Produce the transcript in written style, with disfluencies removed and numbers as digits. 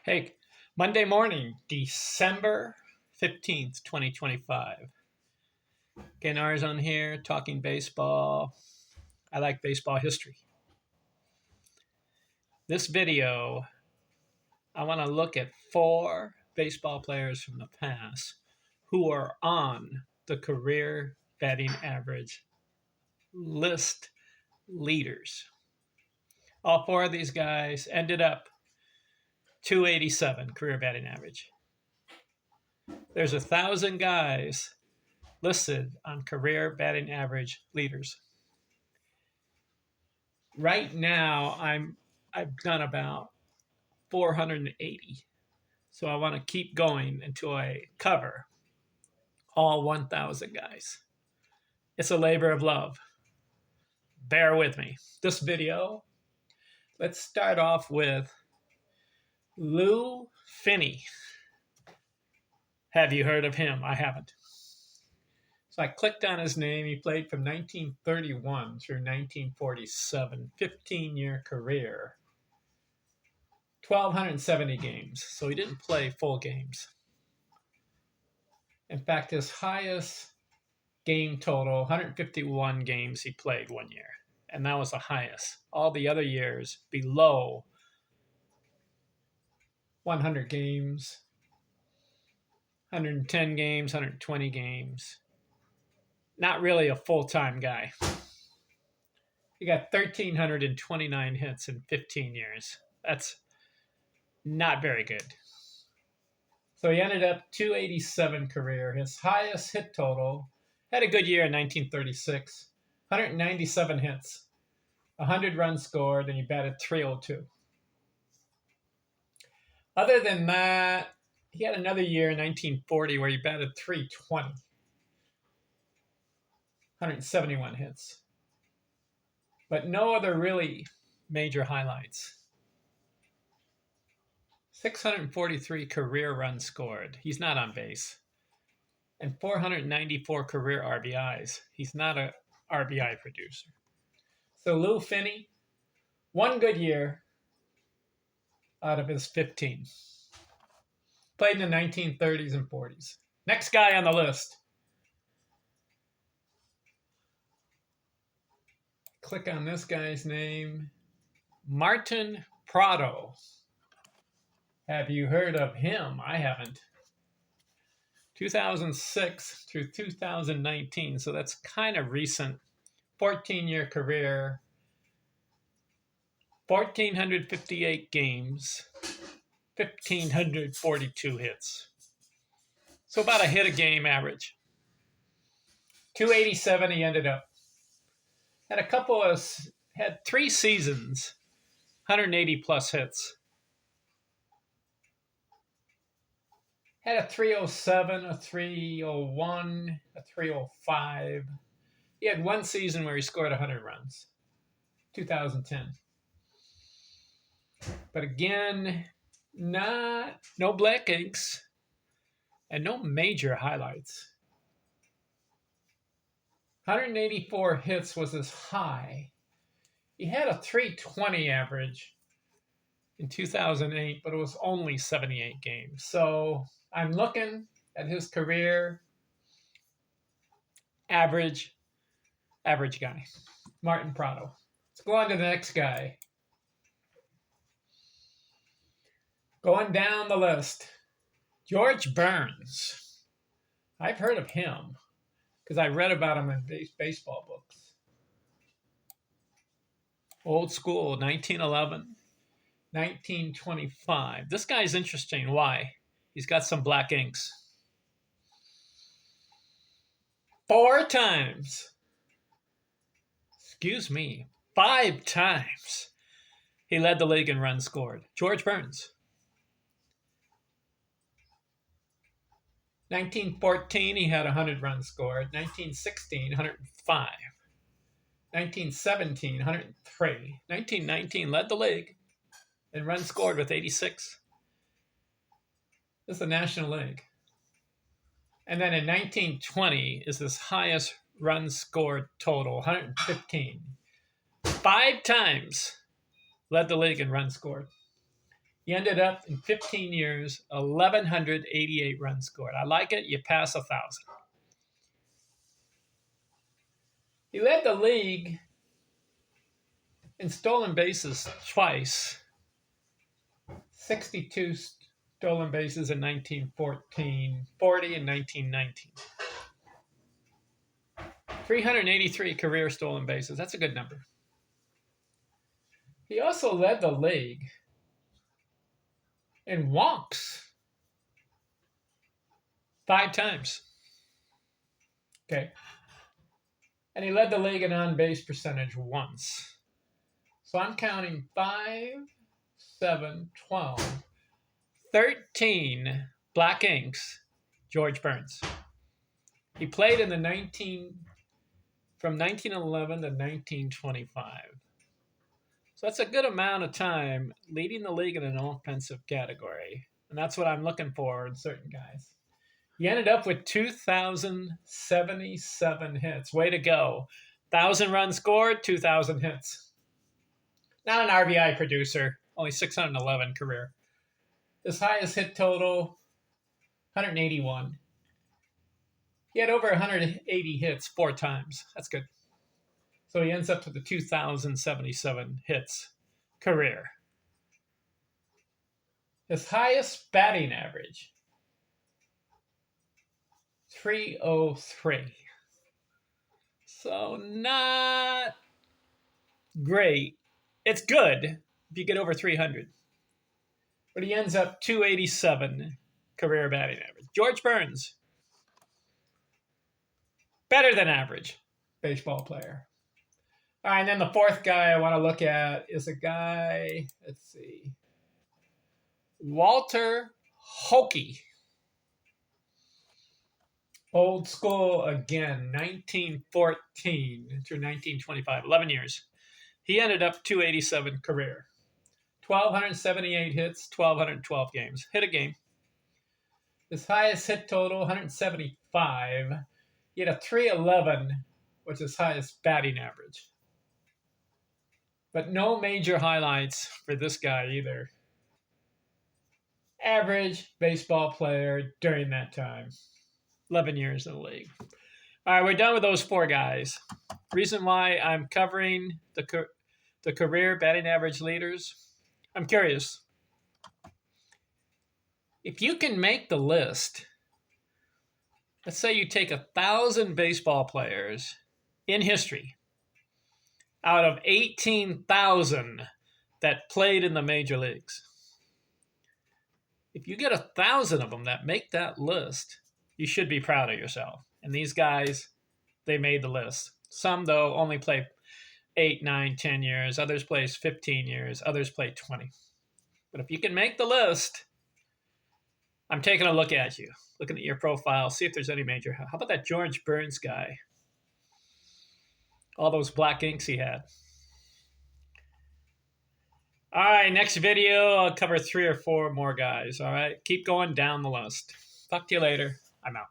Hey, Monday morning, December 15th, 2025. Getting ours on here, talking baseball. I like baseball history. This video, I want to look at four baseball players from the past who are on the career batting average list leaders. All four of these guys ended up 287 career batting average. There's 1,000 guys listed on career batting average leaders. Right now, I've done about 480. So I want to keep going until I cover all 1,000 guys. It's a labor of love. Bear with me. This video, let's start off with Lou Finney. Have you heard of him? I haven't. So I clicked on his name. He played from 1931 through 1947, 15-year career, 1,270 games. So he didn't play full games. In fact, his highest game total, 151 games he played one year, and that was the highest. All the other years below 100 games, 110 games, 120 games. Not really a full-time guy. He got 1,329 hits in 15 years. That's not very good. So he ended up 287 career. His highest hit total, had a good year in 1936, 197 hits, 100 runs scored, and he batted .302. Other than that, he had another year in 1940 where he batted .320. 171 hits. But no other really major highlights. 643 career runs scored. He's not on base. And 494 career RBIs. He's not an RBI producer. So Lou Finney, one good year out of his 15. Played in the 1930s and 40s. Next guy on the list. Click on this guy's name, Martin Prado. Have you heard of him? I haven't. 2006 through 2019, so that's kind of recent. 14-year career, 1,458 games, 1,542 hits. So about a hit a game average. 287 he ended up. Had 3 seasons, 180 plus hits. Had a 307, a 301, a 305. He had one season where he scored 100 runs, 2010. But again, no black inks and no major highlights. 184 hits was his high. He had a 320 average in 2008, but it was only 78 games. So I'm looking at his career, average guy, Martin Prado. Let's go on to the next guy. Going down the list, George Burns. I've heard of him because I read about him in baseball books. Old school, 1911, 1925. This guy's interesting. Why? He's got some black inks. 5 times he led the league in runs scored. George Burns. 1914, he had 100 runs scored. 1916, 105. 1917, 103. 1919, led the league in runs scored with 86. This is the National League. And then in 1920 is his highest runs scored total, 115. 5 times led the league in runs scored. He ended up in 15 years, 1,188 runs scored. I like it. You pass 1,000. He led the league in stolen bases twice. 62 stolen bases in 1914, 40 in 1919. 383 career stolen bases. That's a good number. He also led the league in walks 5 times. Okay. And he led the league in on-base percentage once. So I'm counting 5, 7, 12, 13 black inks, George Burns. He played in the from 1911 to 1925. So that's a good amount of time leading the league in an offensive category. And that's what I'm looking for in certain guys. He ended up with 2,077 hits. Way to go. 1,000 runs scored, 2,000 hits. Not an RBI producer, only 611 career. His highest hit total, 181. He had over 180 hits 4 times. That's good. So he ends up with the 2,077 hits career. His highest batting average, 303. So not great. It's good if you get over 300. But he ends up 287 career batting average. George Burns, better than average baseball player. All right, and then the fourth guy I want to look at is a guy, let's see, Walter Holke. Old school again, 1914 through 1925, 11 years. He ended up 287 career. 1,278 hits, 1,212 games. Hit a game. His highest hit total, 175. He had a 311, which is his highest batting average. But no major highlights for this guy either. Average baseball player during that time. 11 years in the league. All right, we're done with those 4 guys. Reason why I'm covering the career batting average leaders, I'm curious. If you can make the list, let's say you take 1,000 baseball players in history out of 18,000 that played in the major leagues. If you get 1,000 of them that make that list, you should be proud of yourself. And these guys, they made the list. Some, though, only play 8, 9, 10 years. Others play 15 years. Others play 20. But if you can make the list, I'm taking a look at you, looking at your profile, see if there's any major. How about that George Burns guy? All those black inks he had. All right, next video, I'll cover 3 or 4 more guys. All right, keep going down the list. Talk to you later. I'm out.